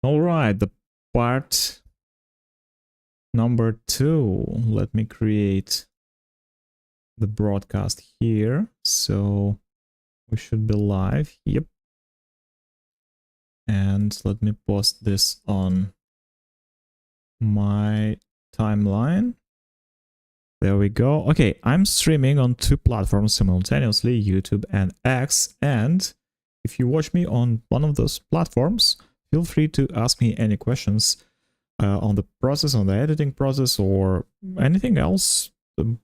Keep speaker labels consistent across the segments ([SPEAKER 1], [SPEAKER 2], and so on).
[SPEAKER 1] All right, the part number 2. Let me create the broadcast here. So we should be live. Yep. And let me post this on my timeline. There we go. Okay, I'm streaming on 2 platforms simultaneously, YouTube and X. And if you watch me on one of those platforms, feel free to ask me any questions on the process, on the editing process, or anything else. And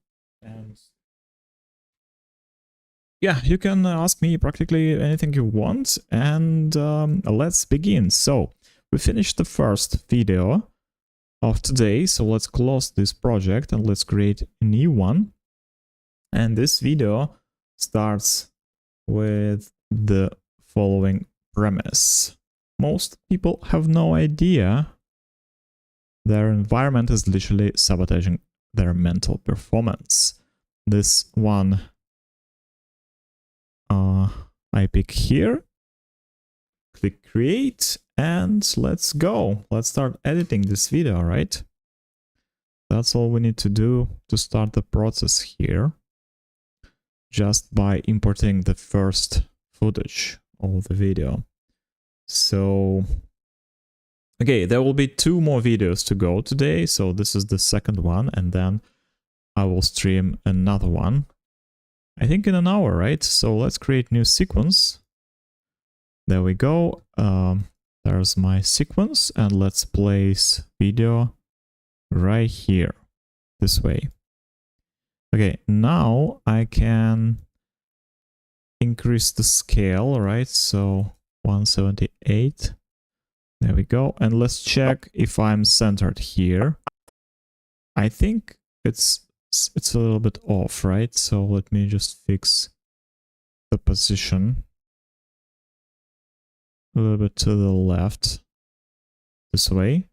[SPEAKER 1] yeah, you can ask me practically anything you want. And let's begin. So we finished the first video of today, so let's close this project and let's create a new one. And this video starts with the following premise. Most people have no idea their environment is literally sabotaging their mental performance. This one I pick here, click create, and let's go. Let's start editing this video, right? That's all we need to do to start the process here, just by importing the first footage of the video. So, okay, there will be 2 more videos to go today. So this is the second one, and then I will stream another one, I think in an hour, right? So let's create new sequence. There we go. There's my sequence, and let's place video right here, this way. Okay, now I can increase the scale, right? So 178. There we go. And let's check if I'm centered here. I think it's a little bit off, right? So let me just fix the position a little bit to the left, this way.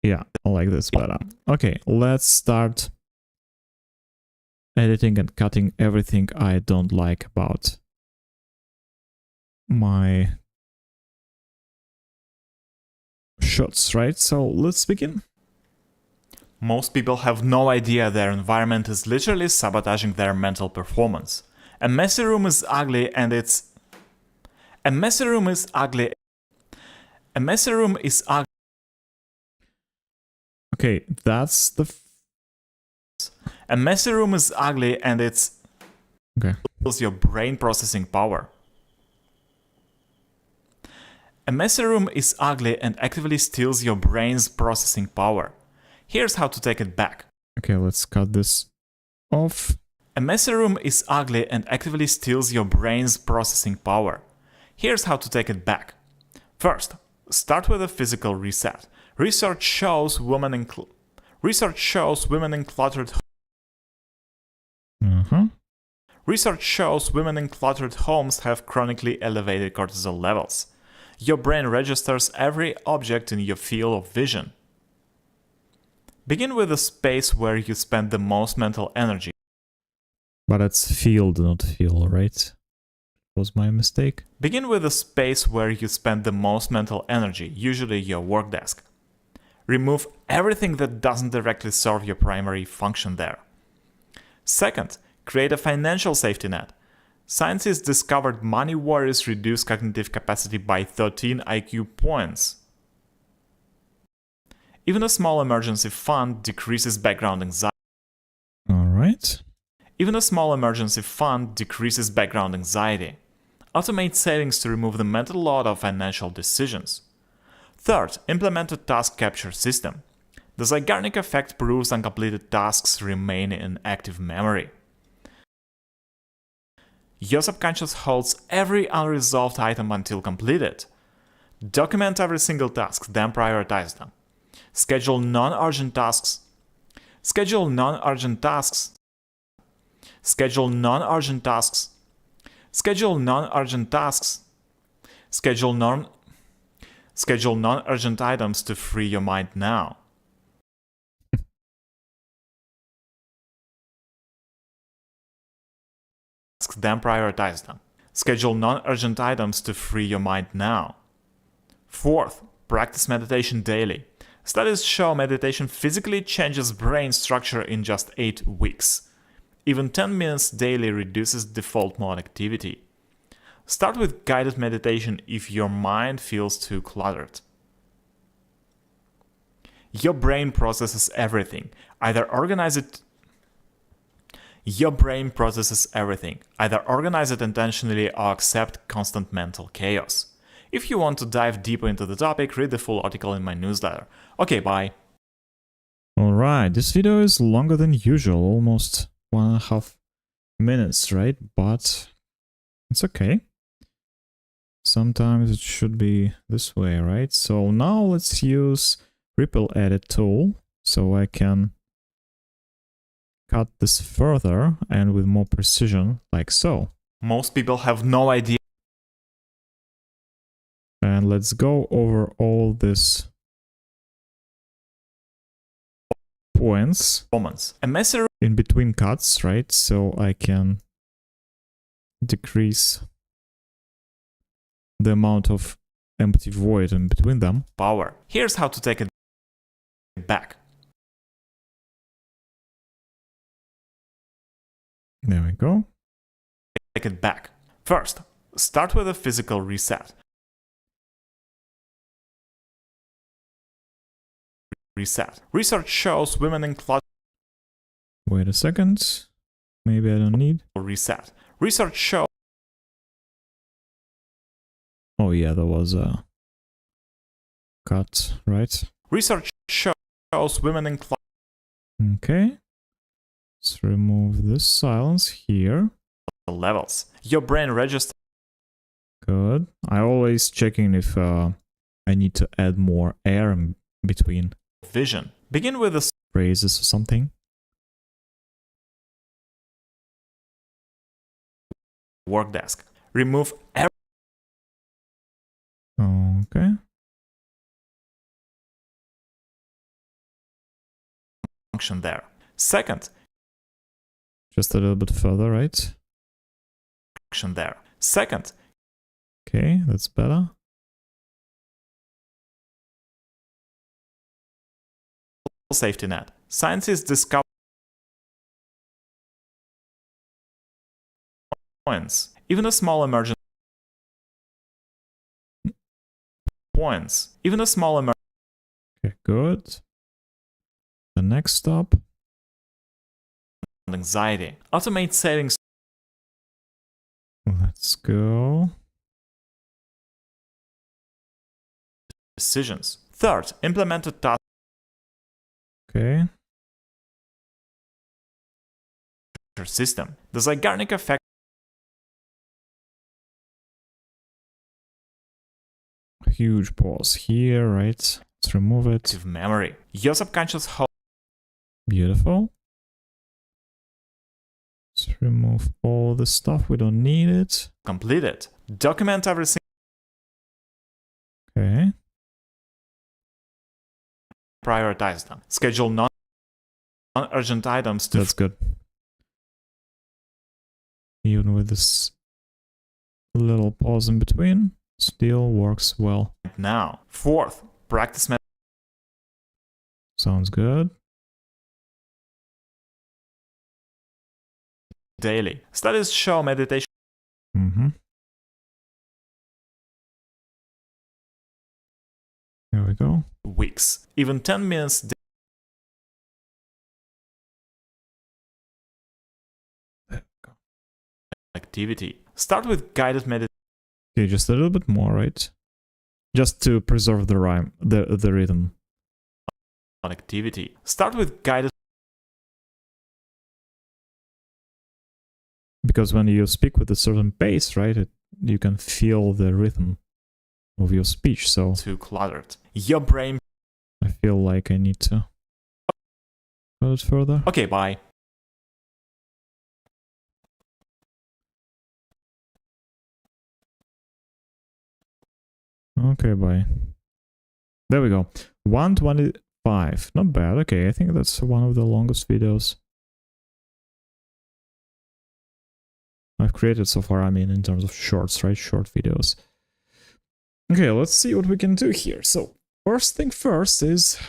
[SPEAKER 1] Yeah, I like this better. Okay, let's start editing and cutting everything I don't like about my shots, right? So let's begin. Most people have no idea their environment is literally sabotaging their mental performance. A messy room is ugly and it's... A messy room is ugly. A messy room is ugly. Okay, that's the... A messy room is ugly and it's... Okay. Kills your brain processing power. A messy room is ugly and actively steals your brain's processing power. Here's how to take it back. Okay, let's cut this off. A messy room is ugly and actively steals your brain's processing power. Here's how to take it back. First, start with a physical reset. Research shows women in cluttered Research shows women in cluttered homes have chronically elevated cortisol levels. Your brain registers every object in your field of vision. Begin with a space where you spend the most mental energy. But it's field, not feel, right? Was my mistake. Begin with a space where you spend the most mental energy, usually your work desk. Remove everything that doesn't directly serve your primary function there. Second, create a financial safety net. Scientists discovered money worries reduce cognitive capacity by 13 IQ points. Even a small emergency fund decreases background anxiety. All right. Even a small emergency fund decreases background anxiety. Automate savings to remove the mental load of financial decisions. Third, implement a task capture system. The Zeigarnik effect proves uncompleted tasks remain in active memory. Your subconscious holds every unresolved item until completed. Document every single task, then prioritize them. Schedule non-urgent tasks. Schedule non-urgent tasks. Schedule non-urgent tasks. Schedule non-urgent tasks. Schedule non-urgent items to free your mind now.
[SPEAKER 2] tasks, then prioritize them. Schedule non-urgent items to free your mind now. Fourth, practice meditation daily. Studies show meditation physically changes brain structure in just 8 weeks. Even 10 minutes daily reduces default mode activity. Start with guided meditation if your mind feels too cluttered. Your brain processes everything. Either organize it intentionally or accept constant mental chaos. If you want to dive deeper into the topic, read the full article in my newsletter. Okay, bye.
[SPEAKER 1] Alright, this video is longer than usual, almost 1.5 minutes, right? But it's okay. Sometimes it should be this way, right? So now let's use Ripple Edit tool so I can cut this further and with more precision, like so.
[SPEAKER 2] Most people have no idea.
[SPEAKER 1] And let's go over all these points in between cuts, right? So I can decrease the amount of empty void in between them.
[SPEAKER 2] Power. Here's how to take it back.
[SPEAKER 1] There we go.
[SPEAKER 2] Take it back. First, start with a physical reset. Research shows women in closet.
[SPEAKER 1] Wait a second. Maybe I don't need.
[SPEAKER 2] Reset. Research shows.
[SPEAKER 1] Oh yeah, there was a cut, right?
[SPEAKER 2] Research shows women in closet.
[SPEAKER 1] Okay. Let's remove this silence here.
[SPEAKER 2] Levels. Your brain registers.
[SPEAKER 1] Good. I always checking if I need to add more air in between
[SPEAKER 2] Vision. Begin with the
[SPEAKER 1] phrases or something.
[SPEAKER 2] work desk. Remove every
[SPEAKER 1] Okay.
[SPEAKER 2] function there. Second,
[SPEAKER 1] Just a little bit further, right?
[SPEAKER 2] function there. Second,
[SPEAKER 1] Okay, that's better.
[SPEAKER 2] safety net. Scientists discover points. Even a small emergent points. Even a small emergent.
[SPEAKER 1] Okay, good. The next stop.
[SPEAKER 2] Anxiety. Automate savings
[SPEAKER 1] Let's go.
[SPEAKER 2] decisions. Third, implement a task
[SPEAKER 1] Okay.
[SPEAKER 2] system. The Zeigarnik effect.
[SPEAKER 1] Huge pause here, right? Let's remove it.
[SPEAKER 2] Active memory. Your subconscious holds
[SPEAKER 1] Beautiful. Let's remove all the stuff. We don't need it.
[SPEAKER 2] completed. Document everything.
[SPEAKER 1] Okay.
[SPEAKER 2] Prioritize them. Schedule non-urgent items to
[SPEAKER 1] That's good. Even with this little pause in between, still works well.
[SPEAKER 2] now. Fourth, practice
[SPEAKER 1] Sounds good.
[SPEAKER 2] daily. Studies show meditation
[SPEAKER 1] There we go.
[SPEAKER 2] weeks. Even 10 minutes
[SPEAKER 1] There we go.
[SPEAKER 2] activity. Start with guided meditation.
[SPEAKER 1] Okay, just a little bit more, right? Just to preserve the rhyme, the rhythm.
[SPEAKER 2] Activity. Start with guided
[SPEAKER 1] Because when you speak with a certain pace, right, you can feel the rhythm of your speech. So
[SPEAKER 2] too cluttered. Your brain.
[SPEAKER 1] I feel like I need to go it further.
[SPEAKER 2] Okay, bye.
[SPEAKER 1] Okay, bye. There we go. 125. Not bad. Okay, I think that's one of the longest videos I've created so far, I mean, in terms of shorts, right? Short videos. Okay, let's see what we can do here. So first thing first is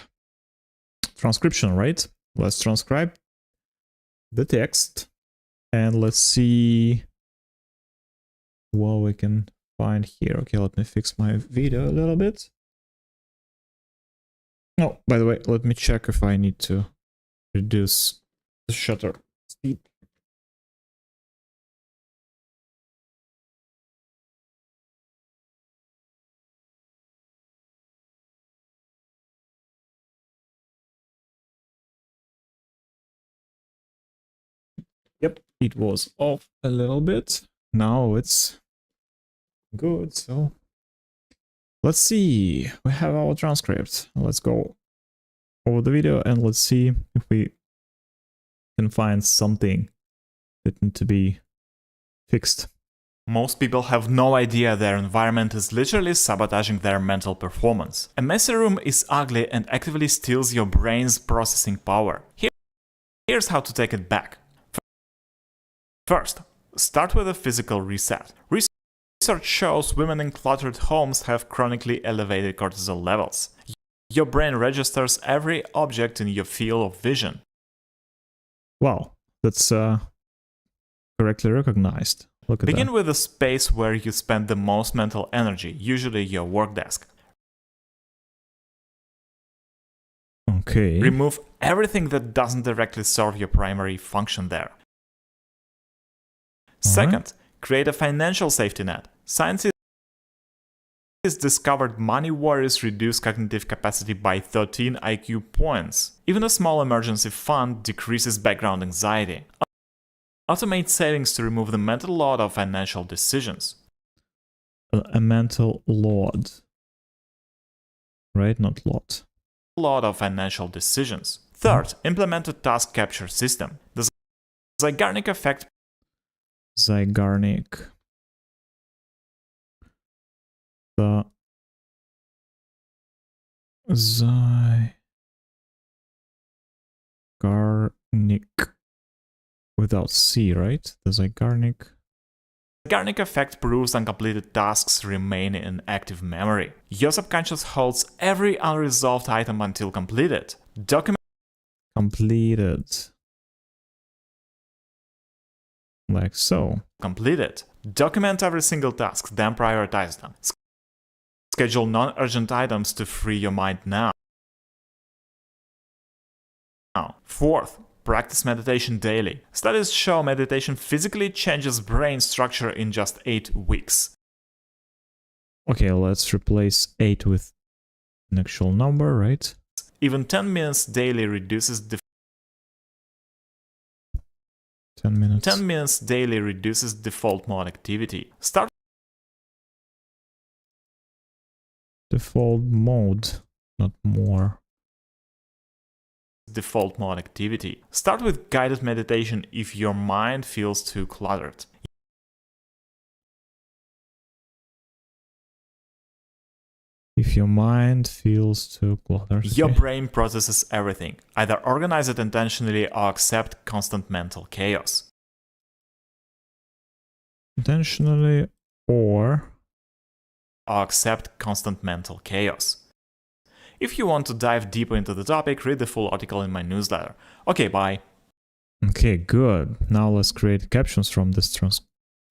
[SPEAKER 1] transcription, right? Let's transcribe the text and let's see what we can find here. Okay, let me fix my video a little bit. Oh, by the way, let me check if I need to reduce the shutter speed. Yep, it was off a little bit. Now it's good. So let's see. We have our transcript. Let's go over the video and let's see if we can find something that needs to be fixed.
[SPEAKER 2] Most people have no idea their environment is literally sabotaging their mental performance. A messy room is ugly and actively steals your brain's processing power. Here's how to take it back. First, start with a physical reset. Research shows women in cluttered homes have chronically elevated cortisol levels. Your brain registers every object in your field of vision.
[SPEAKER 1] Wow, that's correctly recognized. Look at that.
[SPEAKER 2] Begin with the space where you spend the most mental energy, usually your work desk.
[SPEAKER 1] Okay.
[SPEAKER 2] Remove everything that doesn't directly serve your primary function there. Second, create a financial safety net. Scientists discovered money worries reduce cognitive capacity by 13 IQ points. Even a small emergency fund decreases background anxiety. Automate savings to remove the mental load of financial decisions.
[SPEAKER 1] A mental load. Right? Not lot.
[SPEAKER 2] Load of financial decisions. Third, implement a task capture system. The Zeigarnik effect.
[SPEAKER 1] Zeigarnik. The Zeigarnik. Without C, right? The Zeigarnik.
[SPEAKER 2] Zeigarnik effect proves uncompleted tasks remain in active memory. Your subconscious holds every unresolved item until completed. Document
[SPEAKER 1] Completed. Like so.
[SPEAKER 2] completed. Document every single task, then prioritize them. Schedule non-urgent items to free your mind now. Fourth, practice meditation daily. Studies show meditation physically changes brain structure in just 8 weeks.
[SPEAKER 1] Okay, let's replace 8 with an actual number, right?
[SPEAKER 2] Even 10 minutes daily reduces
[SPEAKER 1] 10 minutes.
[SPEAKER 2] 10 minutes daily reduces default mode activity. Start
[SPEAKER 1] Default mode, not more.
[SPEAKER 2] default mode activity. Start with guided meditation if your mind feels too cluttered.
[SPEAKER 1] If your mind feels too cluttered.
[SPEAKER 2] Your brain processes everything. Either organize it intentionally or accept constant mental chaos.
[SPEAKER 1] Intentionally or
[SPEAKER 2] accept constant mental chaos. If you want to dive deeper into the topic, read the full article in my newsletter. Okay, bye.
[SPEAKER 1] Okay, good. Now let's create captions from this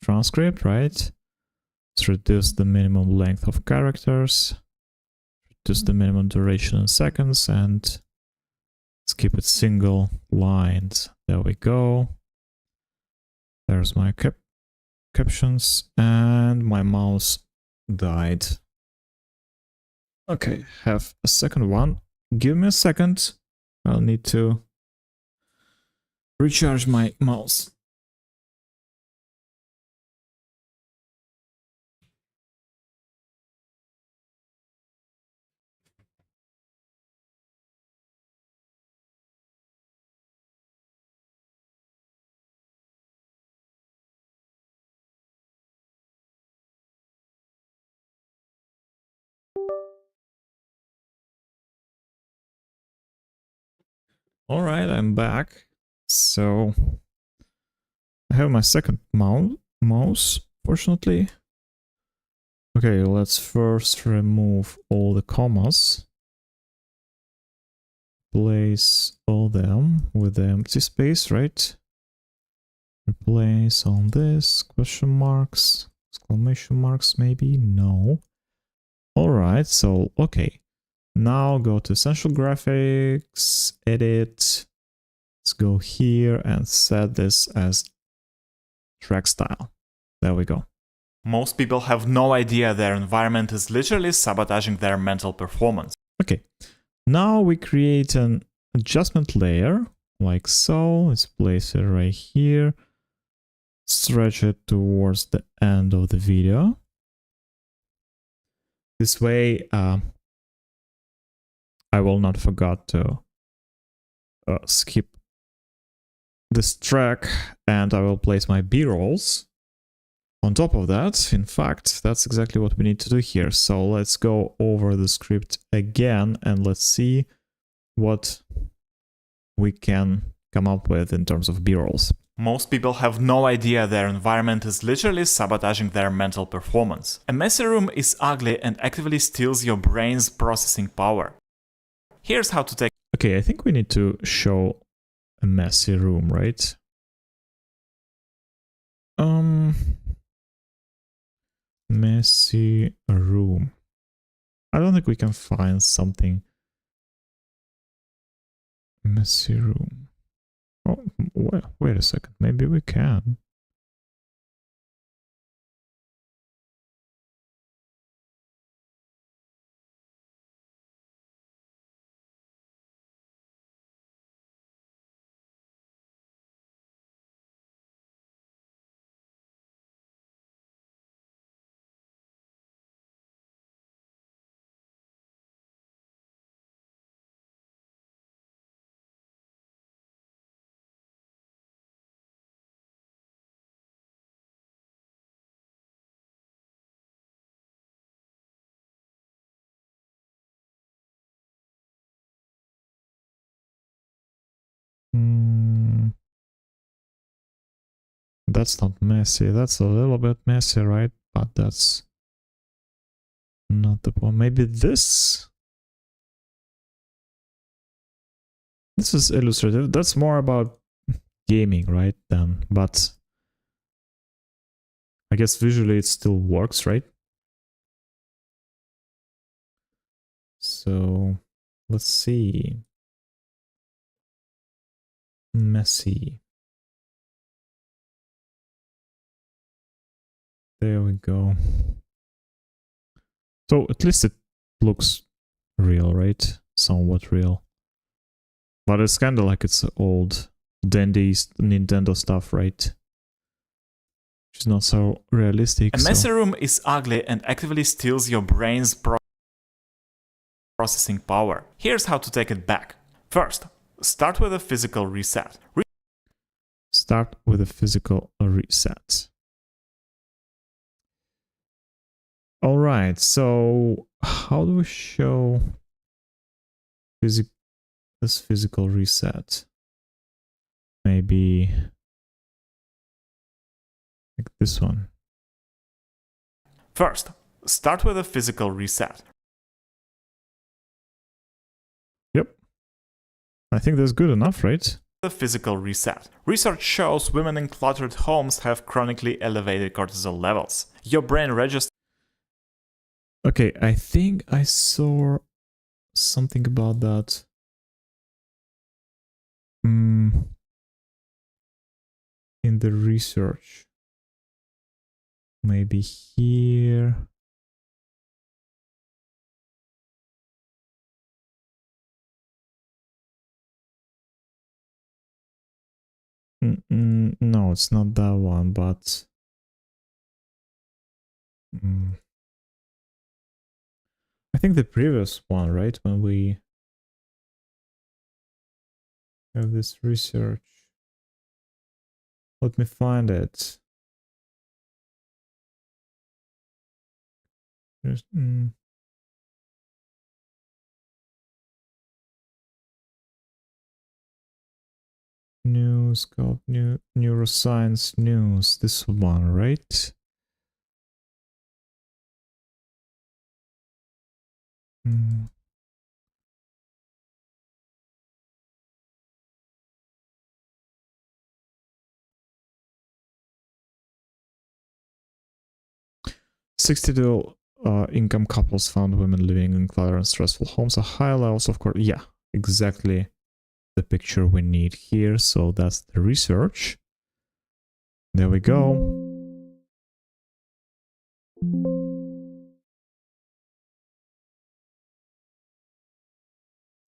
[SPEAKER 1] transcript, right? Let's reduce the minimum length of characters, reduce the minimum duration in seconds, and let's keep it single lines. There we go. There's my captions, and my mouse died. Okay, have a second one. Give me a second. I'll need to recharge my mouse. All right, I'm back. So I have my second mouse, fortunately. Okay, let's first remove all the commas. Place all them with the empty space, right? Replace on this, question marks, exclamation marks, maybe? No. Alright, so, okay. Now go to Essential Graphics, Edit. Let's go here and set this as track style. There we go.
[SPEAKER 2] Most people have no idea their environment is literally sabotaging their mental performance.
[SPEAKER 1] Okay, now we create an adjustment layer, like so. Let's place it right here. Stretch it towards the end of the video. This way, I will not forget to skip this track, and I will place my B-rolls on top of that. In fact, that's exactly what we need to do here. So let's go over the script again and let's see what we can come up with in terms of B-rolls.
[SPEAKER 2] Most people have no idea their environment is literally sabotaging their mental performance. A messy room is ugly and actively steals your brain's processing power. Here's how to take...
[SPEAKER 1] Okay, I think we need to show a messy room, right? Messy room. I don't think we can find something. Messy room. Oh, wait a second. Maybe we can. That's not messy. That's a little bit messy, right? But that's not the point. Maybe this? This is illustrative. That's more about gaming, right? Then, but I guess visually it still works, right? So let's see. Messy. There we go. So at least it looks real, right? Somewhat real. But it's kind of like it's old dandy Nintendo stuff, right? Which is not so realistic.
[SPEAKER 2] A messy room is ugly and actively steals your brain's processing power. Here's how to take it back. First, start with a physical reset.
[SPEAKER 1] Start with a physical reset. All right, so how do we show this physical reset? Maybe like this one.
[SPEAKER 2] First, start with a physical reset.
[SPEAKER 1] Yep. I think that's good enough, right?
[SPEAKER 2] The physical reset. Research shows women in cluttered homes have chronically elevated cortisol levels. Your brain registers.
[SPEAKER 1] Okay, I think I saw something about that. In the research. Maybe here. No, it's not that one, but I think the previous one, right? When we have this research. Let me find it. Just, new news, called neuroscience news. This one, right? Hmm. $60 income couples found women living in cluttered and stressful homes are high levels of course. Yeah, exactly the picture we need here. So that's the research. There we go.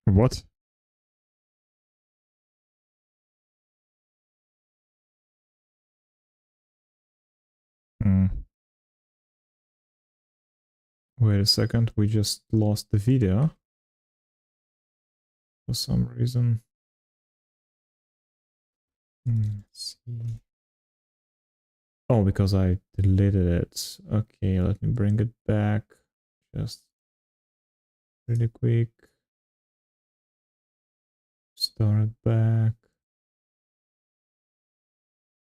[SPEAKER 1] What? Hmm. Wait a second, we just lost the video for some reason. Let's see. Oh, because I deleted it. Okay, let me bring it back. Just really quick. Start back.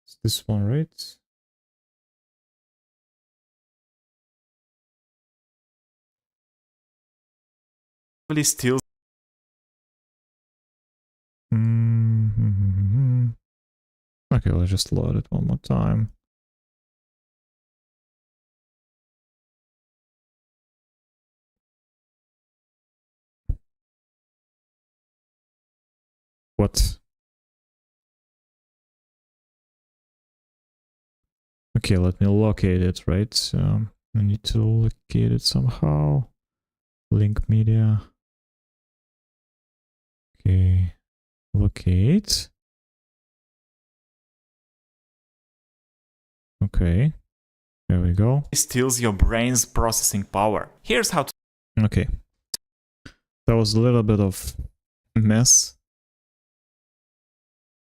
[SPEAKER 1] It's this one, right?
[SPEAKER 2] Still
[SPEAKER 1] Okay, let's just load it one more time. What? Okay, let me locate it, right? I need to locate it somehow. Link media. Okay, locate. Okay, there we go.
[SPEAKER 2] steals your brain's processing power. Here's how to
[SPEAKER 1] Okay, that was a little bit of mess,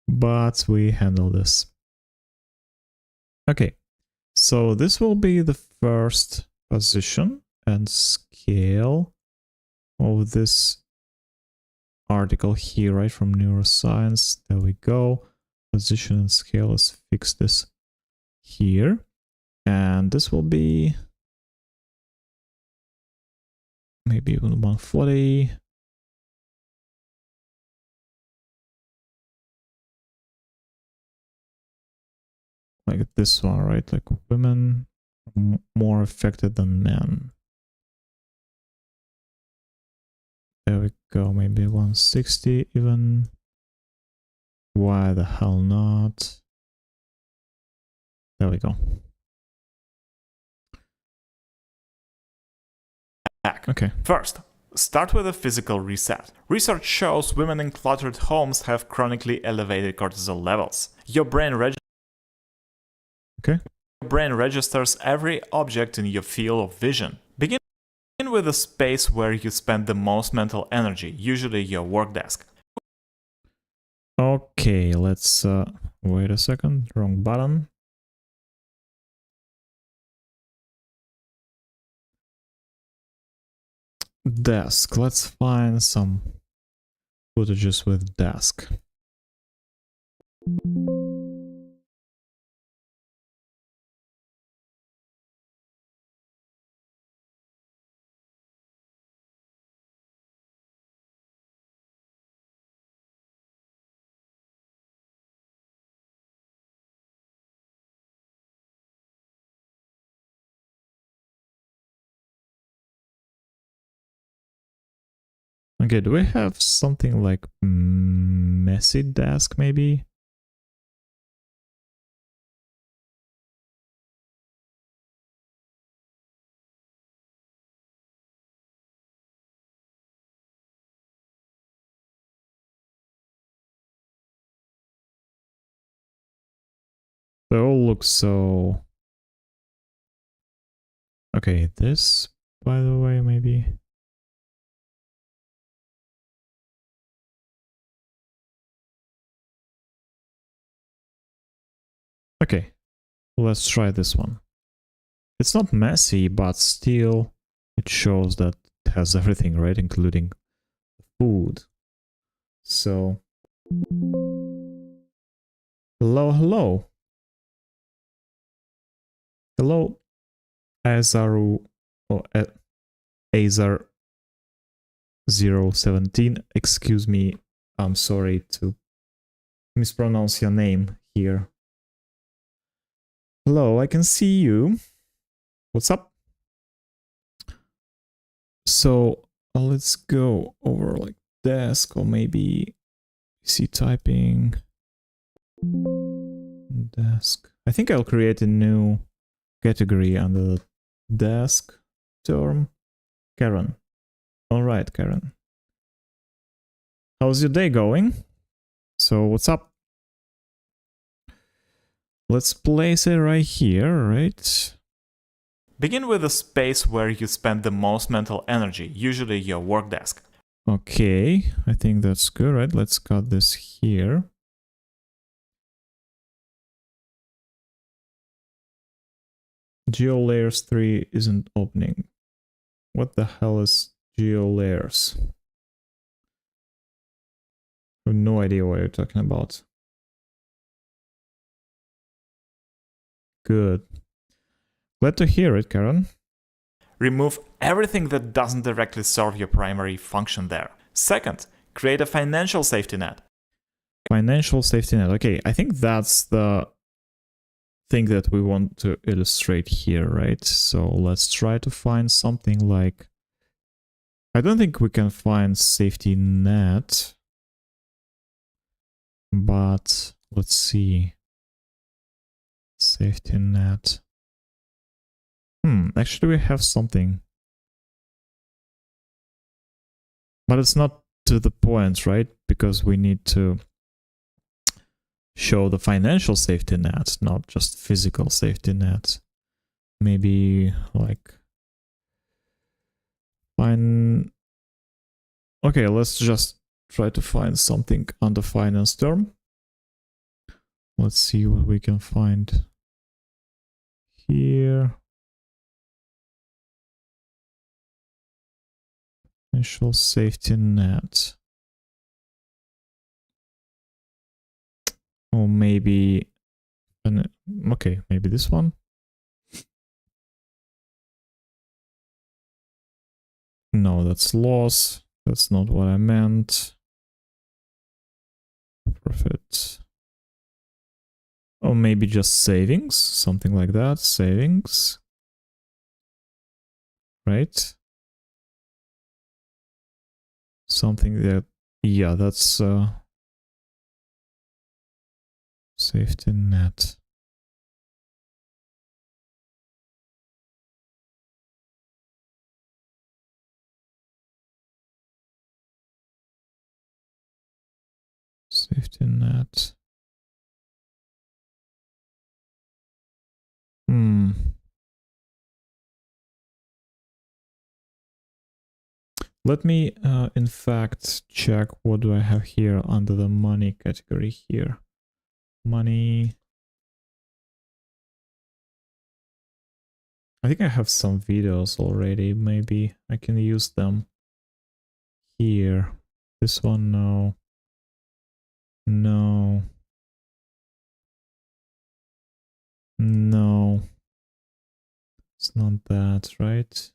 [SPEAKER 1] but we handle this. Okay, so this will be the first position and scale of this article here, right, from neuroscience. There we go. Position and scale, let's fix this here. And this will be maybe even 140. Like this one, right? Like women more affected than men. There we go, maybe 160 even. Why the hell not? There we go.
[SPEAKER 2] back.
[SPEAKER 1] Okay.
[SPEAKER 2] First, start with a physical reset. Research shows women in cluttered homes have chronically elevated cortisol levels. Your brain registers every object in your field of vision. Begin with a space where you spend the most mental energy, usually your work desk.
[SPEAKER 1] Okay, let's wait a second, wrong button. Desk, let's find some footages with desk. Okay, do we have something like messy desk maybe? They all look so... Okay, this, by the way, maybe... Okay, let's try this one. It's not messy, but still it shows that it has everything, right? Including food. So Hello, hello. Hello, Azaru, or Azar 017. Excuse me, I'm sorry to mispronounce your name here. Hello, I can see you. What's up? So let's go over like desk or maybe PC typing. Desk. I think I'll create a new category under the desk term. Karen. All right, Karen. How's your day going? So what's up? Let's place it right here, right?
[SPEAKER 2] Begin with a space where you spend the most mental energy, usually your work desk.
[SPEAKER 1] Okay, I think that's good, right? Let's cut this here. GeoLayers 3 isn't opening. What the hell is GeoLayers? I have no idea what you're talking about. Good. Glad to hear it, Karen.
[SPEAKER 2] Remove everything that doesn't directly serve your primary function there. Second, create a financial safety net.
[SPEAKER 1] Financial safety net. Okay, I think that's the thing that we want to illustrate here, right? So let's try to find something like... I don't think we can find safety net, but let's see. Safety net. Actually we have something. But it's not to the point, right? Because we need to show the financial safety net, not just physical safety net. Maybe like find... Okay, let's just try to find something under finance term. Let's see what we can find here. Financial safety net. Or maybe... Okay, maybe this one. No, that's loss. That's not what I meant. Profit. Or maybe just savings. Something like that. Savings. Right? Something that... Yeah, that's... safety net. Safety net. Let me, in fact, check what do I have here under the money category here. Money. I think I have some videos already. Maybe I can use them here. This one, no. No. No. It's not that, right?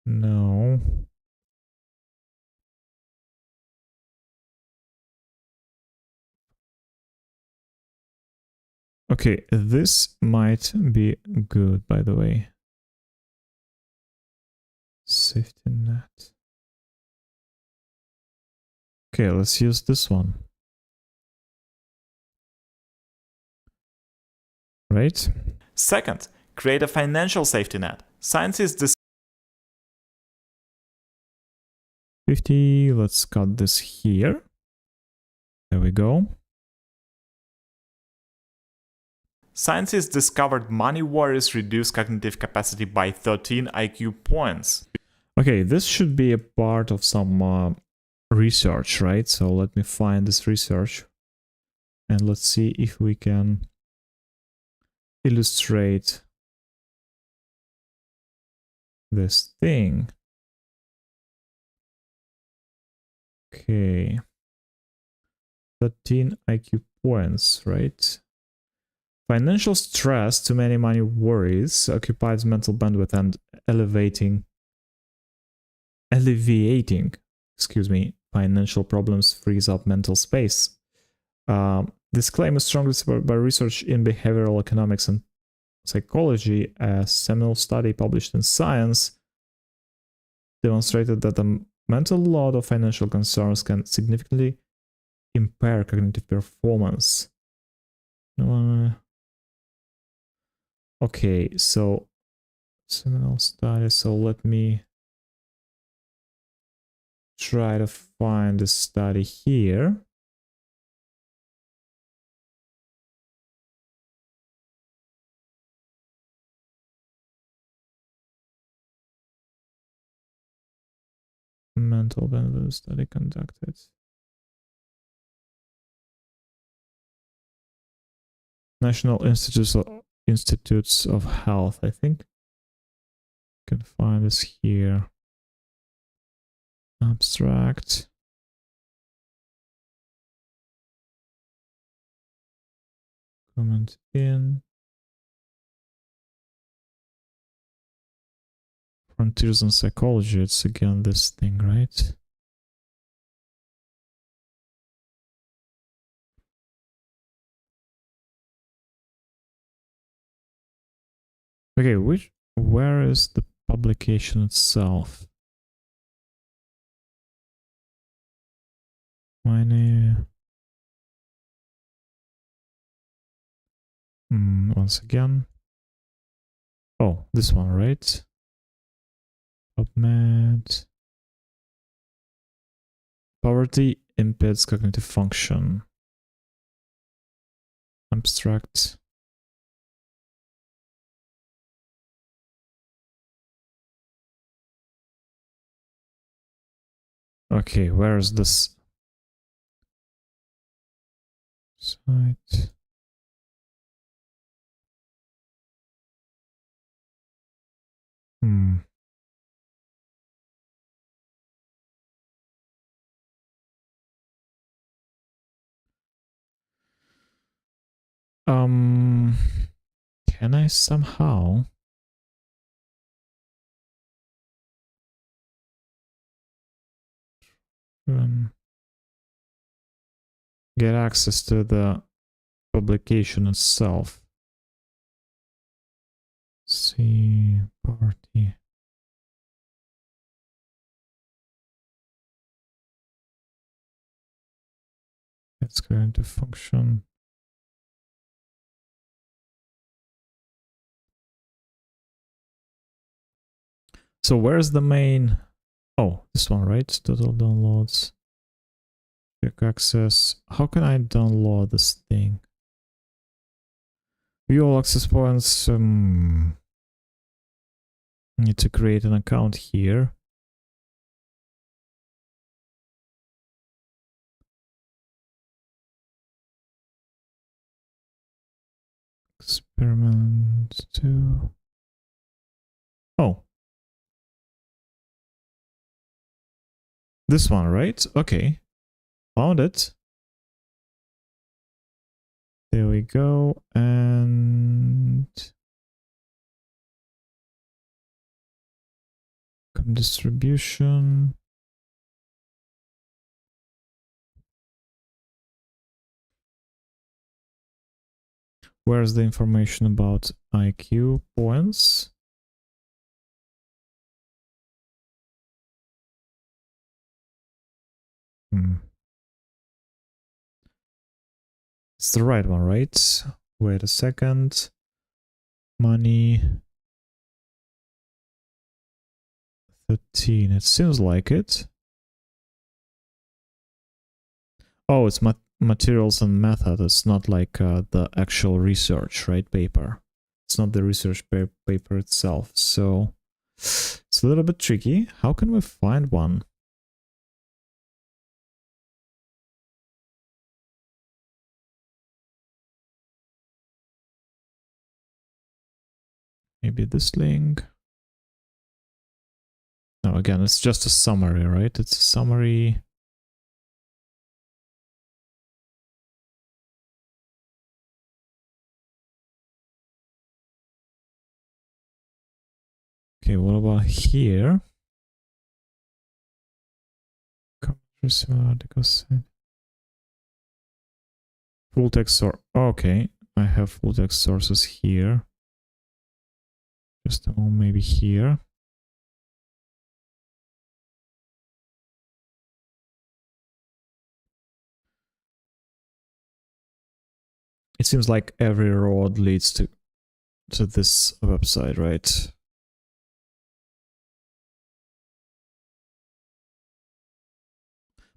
[SPEAKER 1] No. Okay, this might be good, by the way. Safety net. Okay, let's use this one. Right?
[SPEAKER 2] Second, create a financial safety net. Scientists
[SPEAKER 1] 50, let's cut this here. There we go.
[SPEAKER 2] Scientists discovered money worries reduce cognitive capacity by 13 IQ points.
[SPEAKER 1] Okay, this should be a part of some research, right? So let me find this research and let's see if we can illustrate this thing. Okay. 13 IQ points, right? Financial stress, too many money worries, occupies mental bandwidth and alleviating, financial problems frees up mental space. This claim is strongly supported by research in behavioral economics and psychology. A seminal study published in Science demonstrated that a mental load of financial concerns can significantly impair cognitive performance. Okay, so seminal study. So let me try to find the study here. Mental bandwidth study conducted. National Institutes of Health, I think. You can find this here. Abstract. Comment in. Frontiers in Psychology. It's again this thing, right? Okay, where is the publication itself? Once again. Oh, this one, right? PubMed. Poverty impedes cognitive function. Abstract. Okay, where is this site? Can I somehow get access to the publication itself? See, party. It's going to function. So where's the main? Oh, this one, right? Total downloads. Quick access. How can I download this thing? View all access points. Need to create an account here. Experiment 2. Oh. This one, right? Okay. Found it. There we go. And distribution. Where's the information about IQ points? It's the right one, right? Wait a second. Money 13. It seems like it. Oh, it's materials and method. It's not like the actual research, right? Paper. It's not the research paper itself. So it's a little bit tricky. How can we find one? Maybe this link. No, again, it's just a summary, right? It's a summary. Okay, what about here? Full text source. Okay, I have full text sources here. Just a moment, maybe here. It seems like every road leads to this website, right?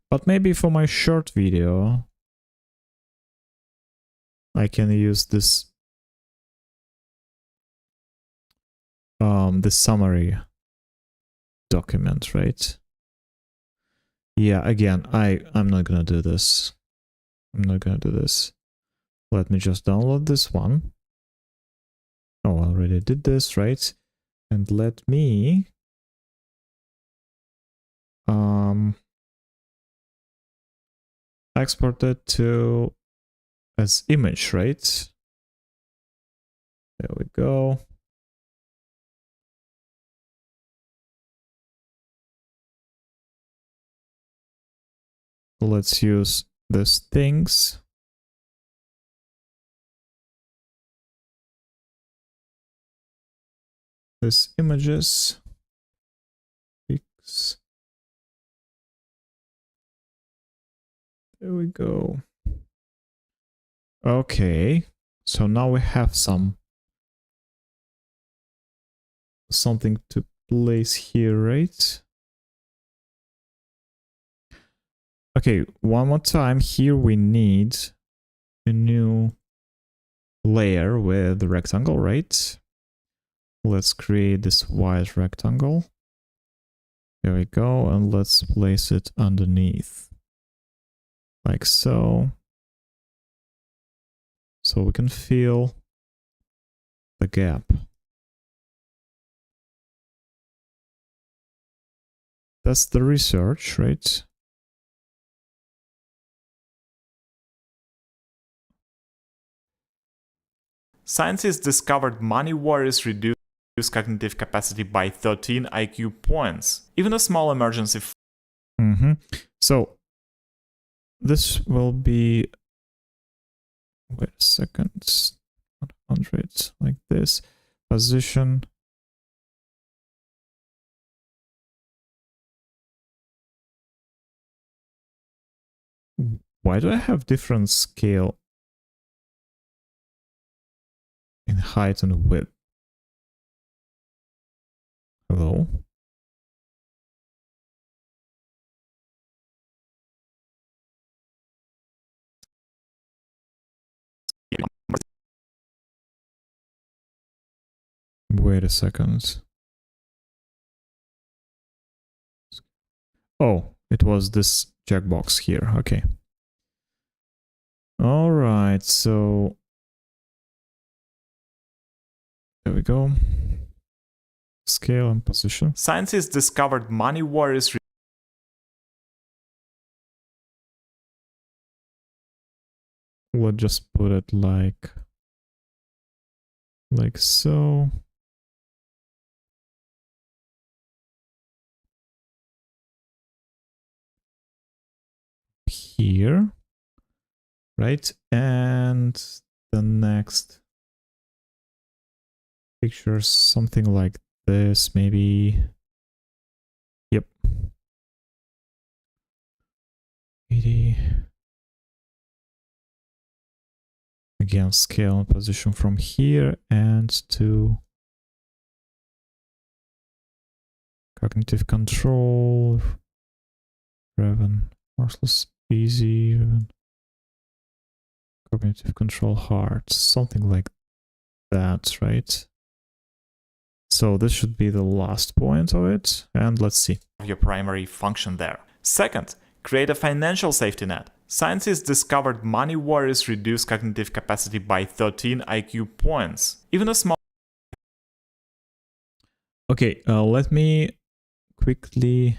[SPEAKER 1] But maybe for my short video, I can use this this summary document, right? Yeah, again, I'm not gonna do this. I'm not gonna do this. Let me just download this one. Oh, I already did this, right? And let me export it to as image, right? There we go. Let's use these things. These images. Fix. There we go. Okay. So now we have something to place here, right? Okay, one more time. Here we need a new layer with the rectangle, right? Let's create this white rectangle. There we go, and let's place it underneath. Like so. So we can fill the gap. That's the research, right?
[SPEAKER 2] Scientists discovered money worries reduce cognitive capacity by 13 IQ points. Even a small emergency.
[SPEAKER 1] So this will be, wait a second, 100, like this, position. Why do I have different scale in height and width? Hello? Wait a second. Oh, it was this checkbox here. Okay. All right, so there we go. Scale and position.
[SPEAKER 2] Scientists discovered money worries.
[SPEAKER 1] We'll just put it like so. Here, right? And the next picture, something like this, maybe. Yep. 80. Again, scale and position from here and to cognitive control. Raven, Marcel's easy. Raven. Cognitive control hard. Something like that, right? So this should be the last point of it. And let's see.
[SPEAKER 2] Your primary function there. Second, create a financial safety net. Scientists discovered money worries reduce cognitive capacity by 13 IQ points. Even a small...
[SPEAKER 1] Okay, let me quickly...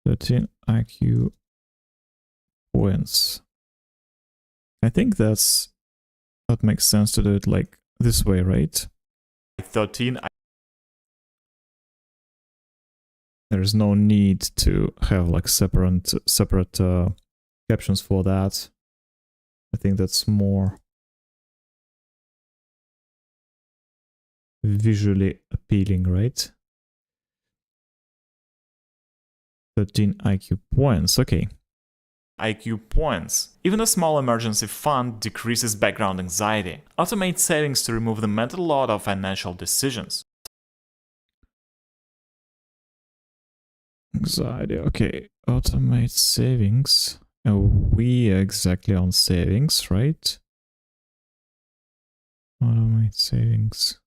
[SPEAKER 1] 13 IQ points. I think that makes sense to do it like this way, right?
[SPEAKER 2] 13
[SPEAKER 1] There's no need to have like separate captions for that. I think that's more visually appealing, right? 13 IQ points, okay.
[SPEAKER 2] IQ points. Even a small emergency fund decreases background anxiety. Automate savings to remove the mental load of financial decisions.
[SPEAKER 1] Anxiety, okay. Automate savings. We are exactly on savings, right? Automate savings.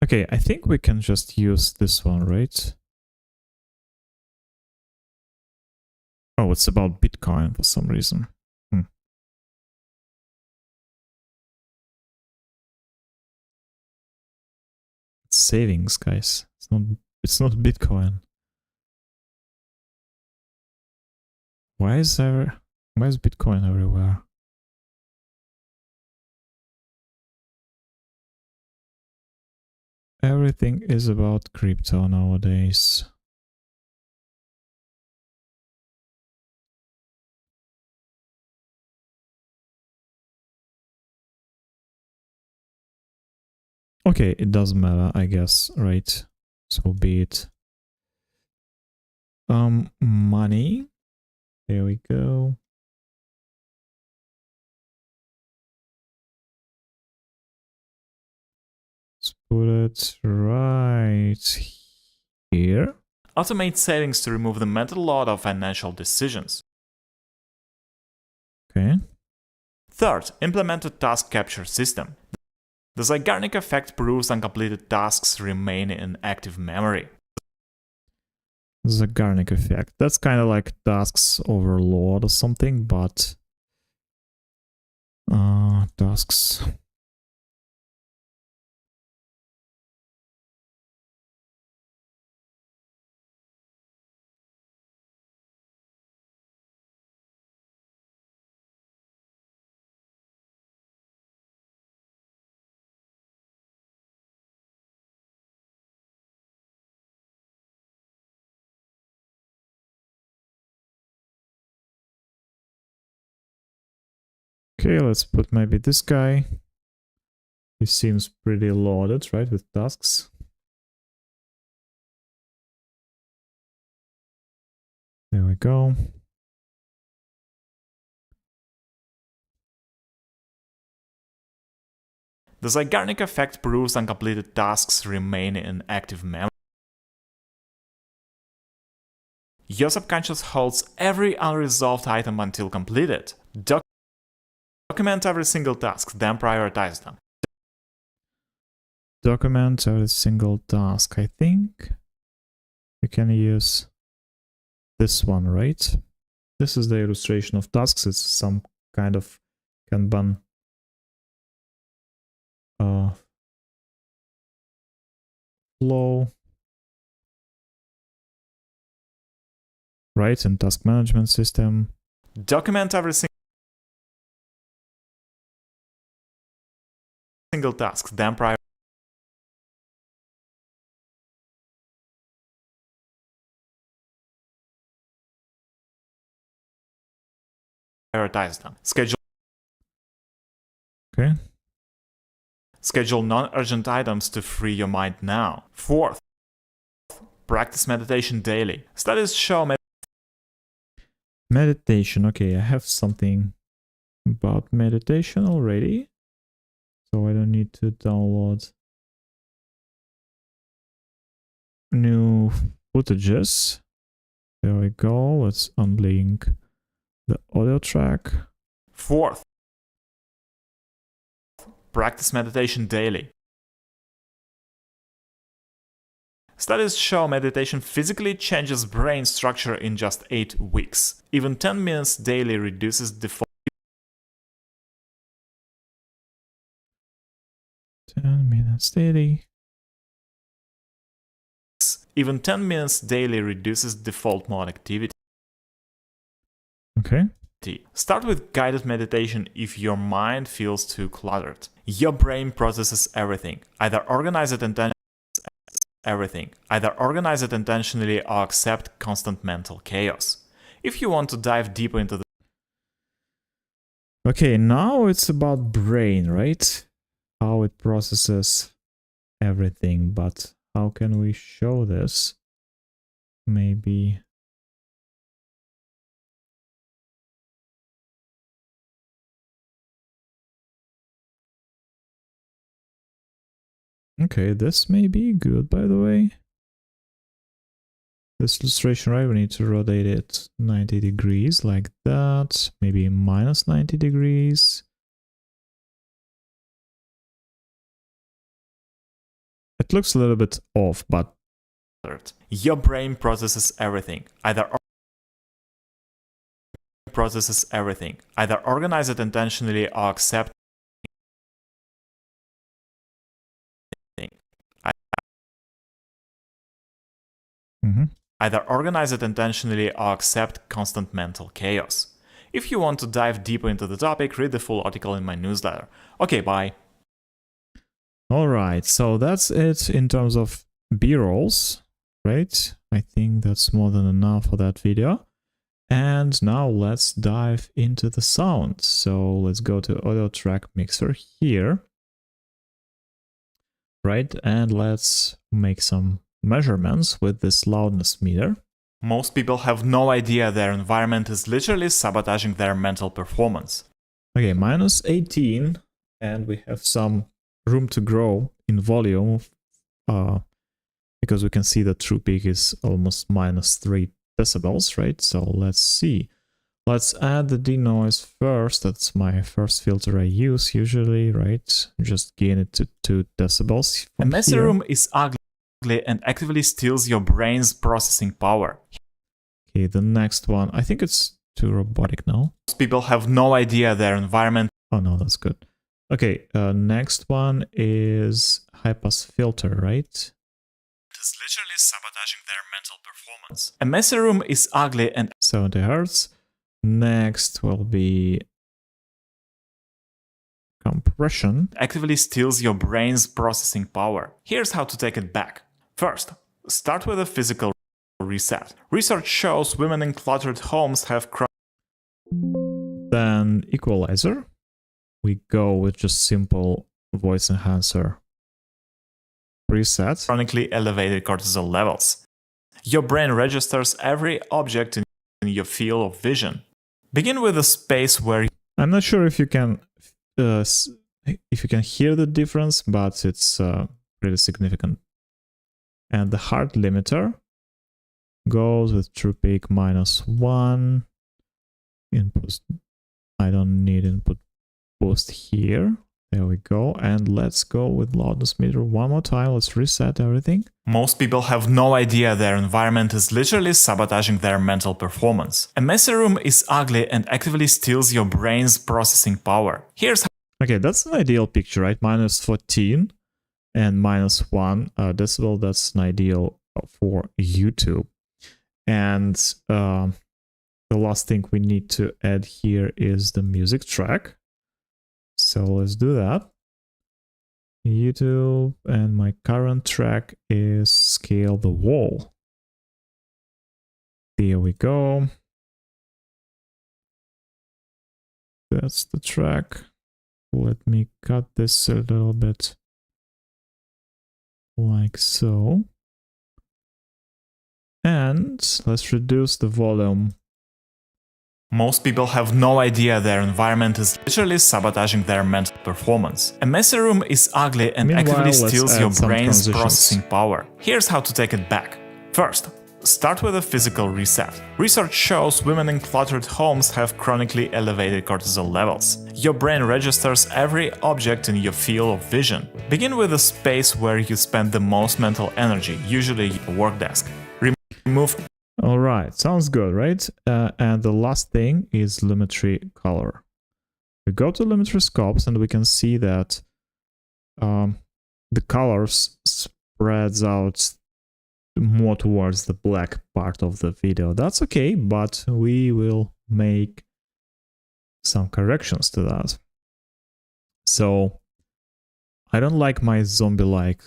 [SPEAKER 1] Okay, I think we can just use this one, right? Oh, it's about Bitcoin for some reason. It's savings, guys. It's not Bitcoin. Why is Bitcoin everywhere? Everything is about crypto nowadays. Okay, it doesn't matter, I guess, right? So be it. Money. There we go. Let's put it right here.
[SPEAKER 2] Automate savings to remove the mental load of financial decisions.
[SPEAKER 1] Okay.
[SPEAKER 2] Third, implement a task capture system. The Zeigarnik effect proves uncompleted tasks remain in active memory.
[SPEAKER 1] Zeigarnik effect. That's kind of like tasks overload or something, but tasks. Okay, let's put maybe this guy. He seems pretty loaded, right, with tasks. There we go.
[SPEAKER 2] The Zeigarnik effect proves uncompleted tasks remain in active memory. Your subconscious holds every unresolved item until completed. Document every single task, then prioritize them.
[SPEAKER 1] Document every single task. I think we can use this one, right? This is the illustration of tasks. It's some kind of Kanban flow, right? And task management system.
[SPEAKER 2] Document every single task, then prioritize them.
[SPEAKER 1] Okay.
[SPEAKER 2] Schedule non-urgent items to free your mind now. Fourth, practice meditation daily. Studies show
[SPEAKER 1] Meditation. Okay, I have something about meditation already, so I don't need to download new footages. There we go. Let's unlink the audio track.
[SPEAKER 2] Fourth, practice meditation daily. Studies show meditation physically changes brain structure in just 8 weeks. Even 10 minutes daily reduces default
[SPEAKER 1] 10 minutes daily.
[SPEAKER 2] Even 10 minutes daily reduces default mode activity.
[SPEAKER 1] Okay.
[SPEAKER 2] Start with guided meditation if your mind feels too cluttered. Your brain processes everything, either organize it intentionally or accept constant mental chaos. If you want to dive deeper into the
[SPEAKER 1] Okay, now it's about brain, right? How it processes everything, but how can we show this? Maybe... Okay, this may be good, by the way. This illustration, right? We need to rotate it 90 degrees like that. Maybe minus 90 degrees. It looks a little bit off, but...
[SPEAKER 2] Your brain processes everything, either organize it intentionally or accept constant mental chaos. If you want to dive deeper into the topic, read the full article in my newsletter. Okay, bye.
[SPEAKER 1] Alright, so that's it in terms of B-rolls, right? I think that's more than enough for that video. And now let's dive into the sound. So let's go to Audio Track Mixer here. Right, and let's make some measurements with this loudness meter.
[SPEAKER 2] Most people have no idea their environment is literally sabotaging their mental performance.
[SPEAKER 1] Okay, minus 18, and we have some room to grow in volume because we can see the true peak is almost minus 3 decibels, right? So let's see. Let's add the denoise first. That's my first filter I use usually, right? Just gain it to 2 decibels.
[SPEAKER 2] A messy room is ugly and actively steals your brain's processing power.
[SPEAKER 1] Okay, the next one, I think it's too robotic now.
[SPEAKER 2] Most people have no idea their environment.
[SPEAKER 1] Oh no, that's good. Okay, next one is high pass filter, right?
[SPEAKER 2] It is literally sabotaging their mental performance. A messy room is ugly and
[SPEAKER 1] 70 Hertz. Next will be compression.
[SPEAKER 2] Actively steals your brain's processing power. Here's how to take it back. First, start with a physical reset. Research shows women in cluttered homes have
[SPEAKER 1] Then equalizer. We go with just simple voice enhancer preset.
[SPEAKER 2] Chronically elevated cortisol levels. Your brain registers every object in your field of vision. Begin with a space where
[SPEAKER 1] I'm not sure if you can hear the difference, but it's pretty significant. And the hard limiter goes with true peak -1. Input. I don't need input boost here. There we go. And let's go with loudness meter one more time. Let's reset everything.
[SPEAKER 2] Most people have no idea their environment is literally sabotaging their mental performance. A messy room is ugly and actively steals your brain's processing power. Here's how.
[SPEAKER 1] Okay, that's an ideal picture, right? -14 and -1 decibel. That's an ideal for YouTube. And the last thing we need to add here is the music track. So let's do that. YouTube, and my current track is Scale the Wall. There we go. That's the track. Let me cut this a little bit like so. And let's reduce the volume.
[SPEAKER 2] Most people have no idea their environment is literally sabotaging their mental performance. A messy room is ugly and actively steals your brain's processing power. Here's how to take it back. First, start with a physical reset. Research shows women in cluttered homes have chronically elevated cortisol levels. Your brain registers every object in your field of vision. Begin with a space where you spend the most mental energy, usually your work desk. Remove.
[SPEAKER 1] All right, sounds good, right? And the last thing is lumetri color. We go to lumetri scopes and we can see that the colors spreads out more towards the black part of the video. That's okay, but we will make some corrections to that. So I don't like my zombie-like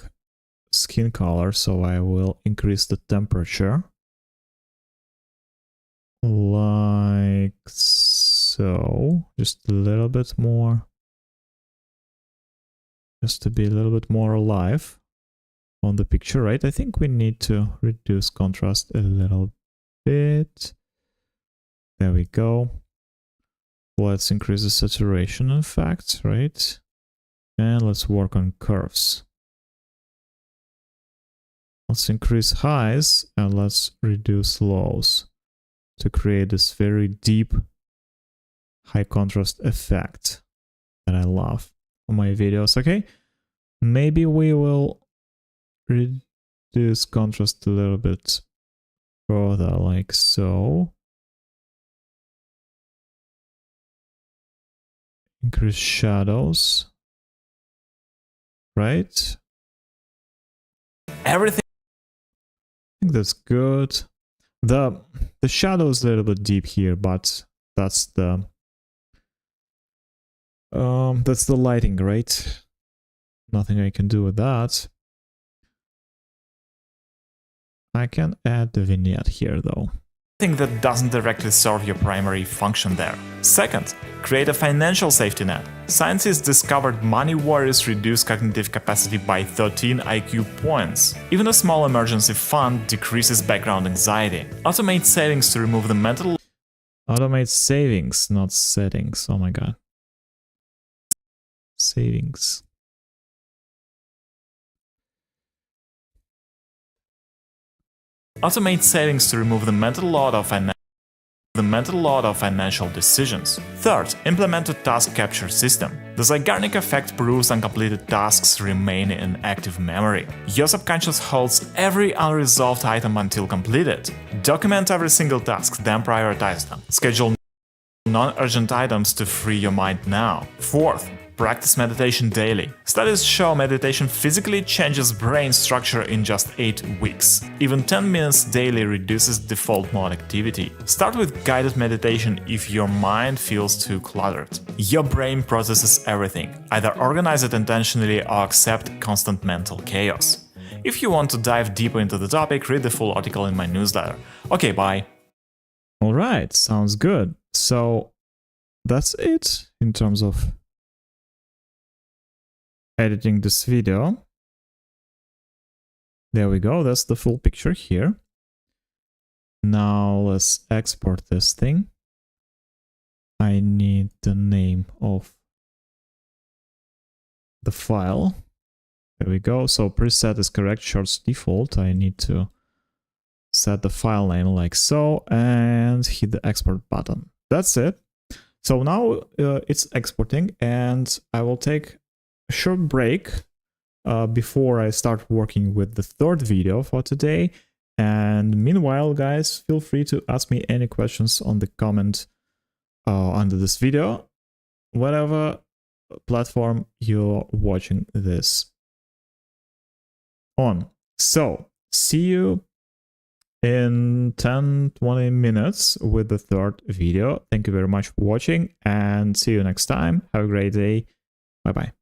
[SPEAKER 1] skin color, so I will increase the temperature like so, just a little bit more, just to be a little bit more alive on the picture, right? I think we need to reduce contrast a little bit. There we go. Let's increase the saturation, in fact, right? And let's work on curves. Let's increase highs and let's reduce lows to create this very deep high contrast effect that I love on my videos. Okay, maybe we will reduce contrast a little bit further, like so. Increase shadows, right?
[SPEAKER 2] Everything.
[SPEAKER 1] I think that's good. The shadow is a little bit deep here, but that's the lighting, right? Nothing I can do with that. I can add the vignette here though.
[SPEAKER 2] That doesn't directly serve your primary function there. Second, create a financial safety net. Scientists discovered money worries reduce cognitive capacity by 13 IQ points. Even a small emergency fund decreases background anxiety. Automate savings to remove the mental...
[SPEAKER 1] Automate savings, not settings. Oh my god. Savings.
[SPEAKER 2] Automate savings to remove the mental load of financial decisions. Third, implement a task capture system. The Zeigarnik effect proves uncompleted tasks remain in active memory. Your subconscious holds every unresolved item until completed. Document every single task, then prioritize them. Schedule non-urgent items to free your mind now. Fourth, practice meditation daily. Studies show meditation physically changes brain structure in just 8 weeks. Even 10 minutes daily reduces default mode activity. Start with guided meditation if your mind feels too cluttered. Your brain processes everything. Either organize it intentionally or accept constant mental chaos. If you want to dive deeper into the topic, read the full article in my newsletter. Okay, bye.
[SPEAKER 1] Alright, sounds good. So that's it in terms of editing this video. There we go, that's the full picture here. Now let's export this thing. I need the name of the file. There we go, so preset is correct, shorts default. I need to set the file name like so and hit the export button. That's it. So now it's exporting and I will take a short break before I start working with the third video for today. And meanwhile, guys, feel free to ask me any questions on the comment under this video, whatever platform you're watching this on. So see you in 10-20 minutes with the third video. Thank you very much for watching and see you next time. Have a great day. Bye bye.